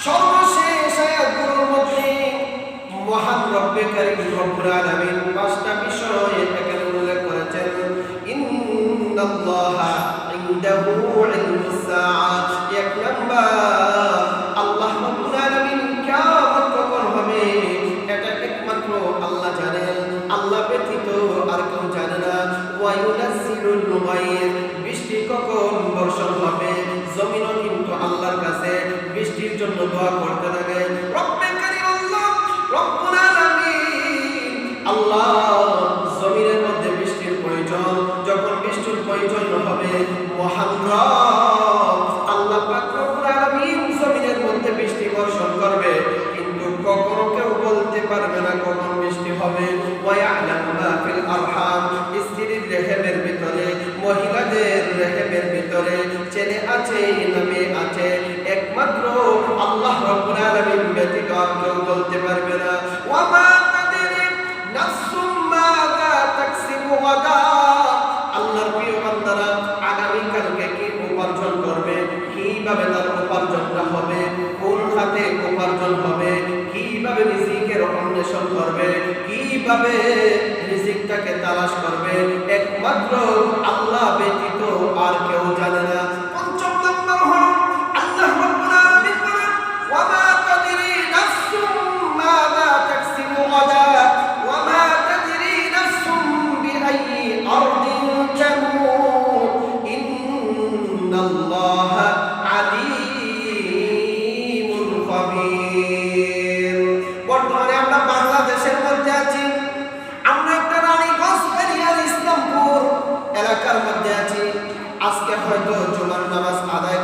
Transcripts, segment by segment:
সর্বশেষ আয়াতগুলোর মধ্যে মহান রব্বে কারীম রব্বুল আলামিন পাঁচটা বিষয় এখানে উল্লেখ করেছেন। ইন্নাল্লাহা ইনদাহু ইলমুস সাআহ, এক নাম্বার আল্লাহ রব্বুল আলামিন কিয়ামত কখন হবে এটা একমাত্র আল্লাহ জানেন, আল্লাহ ব্যতীত আর কেউ জানে না। ওয়া ইউনাজ্জিলুল গায়ব, বৃষ্টি কখন বর্ষণ হবে জমিনও কিন্তু আল্লাহর কাছে বৃষ্টির জন্য দোয়া করতে থাকে। রব্বে কারীম আল্লাহ রব্বুল আলামিন আল্লাহ জমিনের মধ্যে বৃষ্টির প্রয়োজন, যখন বৃষ্টির প্রয়োজন হবে মহান রব আল্লাহ পাক রব্বুল আলামিন জমিনের মধ্যে বৃষ্টি বর্ষণ করবে, কিন্তু কখনো কেউ বলতে পারবে না কখন বৃষ্টি হবে। ওয়া ইয়ালামু মা ফিল আরহাম, স্ত্রীর রেহেমের ভিতরে মহিলাদের রেহেমের ভিতরে ছেলে আছে না মেয়ে আছে একমাত্র আল্লাহ রাব্বুল আলামিন ব্যতীত আর কেউ বলতে পারবে না। ওয়া মা তাদরি নাফসুম মাযা তাকসিবু গাদা, আল্লাহর প্রিয় বান্দারা আগামী কালকে কি উপার্জন করবে, কিভাবে তার উপার্জনটা হবে, কোন খাতে উপার্জন হবে, কিভাবে রিজিকের অন্বেষণ করবে, কিভাবে রিজিকটাকে তালাশ করবে একমাত্র আল্লাহ ব্যতীত আর কেউ জানে না। পঞ্চম নম্বর হলো আল্লাহ রাব্বুল আলামিন বলেন ওয়া মা তাদরি নাফসুম মাযা তাকসিবু গাদা ওয়া মা তাদরি নাফসুম বিআইয়ি আরদিন তামুত ইন্নাল্লাহা আলীমুন খাবীর। বর্তমানে আমরা বাংলাদেশের মধ্যে আছি, আমরা একটা রানীগঞ্জ এরিয়ার ইসলামপুর এলাকার মধ্যে আছি। আজকে হয়তো জুমার নামাজ আদায়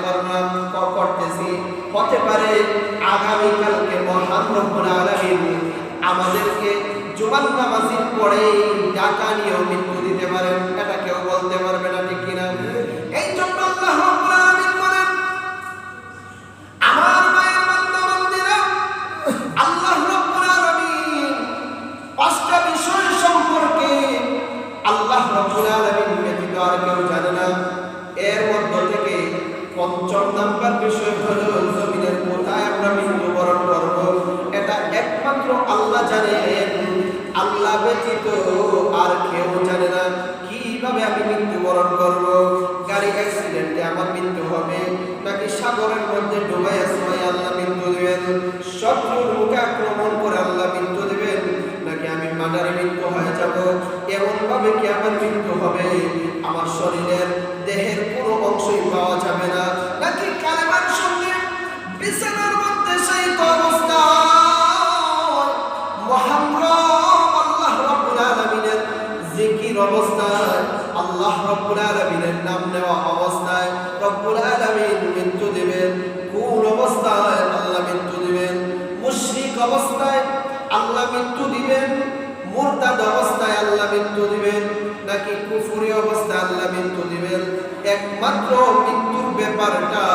করতেছি, হতে পারে আগামীকালকে মহান রব্বুল আলামিন আমাদেরকে জুমার নামাজের পরে ডাকা নিয়ে মৃত্যু দিতে পারেন, এটা কেউ বলতে পারবে না, ঠিক কিনা? এই জন্য আল্লাহ রব্বুল আলামিন বলেন আমার মায়ের বান্দা বান্দীরা আল্লাহ রব্বুল আলামিন পাঁচটা বিষয় সম্পর্কে আল্লাহ রাব্বুল আলামিন ব্যতীত আর কেউ জানে না। এর মধ্য থেকে পঞ্চম নাম্বার বিষয় হলো জমিনের কোথায় আমরা মৃত্যুবরণ করব এটা একমাত্র আল্লাহ জানেন, আল্লাহ ব্যতীত আর কেউ জানে না। কিভাবে আমি মৃত্যুবরণ করব, গাড়ি অ্যাক্সিডেন্টে আমার মৃত্যু হবে, নাকি সাগরের মধ্যে ডুবাইয়া সময় আল্লাহ মৃত্যু দেবেন, শত্রুর মুখে আক্রমণ করে আল্লাহ মৃত্যু দেবেন, নাকি আমি মার্ডারে মৃত্যু হয়ে যাব, এমন ভাবে কি আমার মৃত্যু হবে আমার শরীরের দেহের কোনো অংশই পাওয়া যাবে না, নাকি কালেমার সঙ্গে বিছানার মধ্যে সেই অবস্থা মহান রব আল্লাহ রাব্বুল আলামিনের জিকির অবস্থায় আল্লাহ রাব্বুল আলামিনের নাম নেওয়া অবস্থায় রব্বুল আলামিন মৃত্যু দিবেন। কোন অবস্থায় আল্লাহ মৃত্যু দিবেন? মুশরিক অবস্থায় আল্লাহ মৃত্যু দিবেন, মুরতাদ অবস্থায় আল্লাহ মৃত্যু দিবেন, নাকি কুফরি অবস্থায় আল্লাহ মৃত্যু দিবেন? একমাত্র মৃত্যুর ব্যাপারটা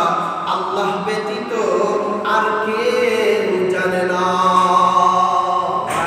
আল্লাহ ব্যতীত আর কেউ জানে না।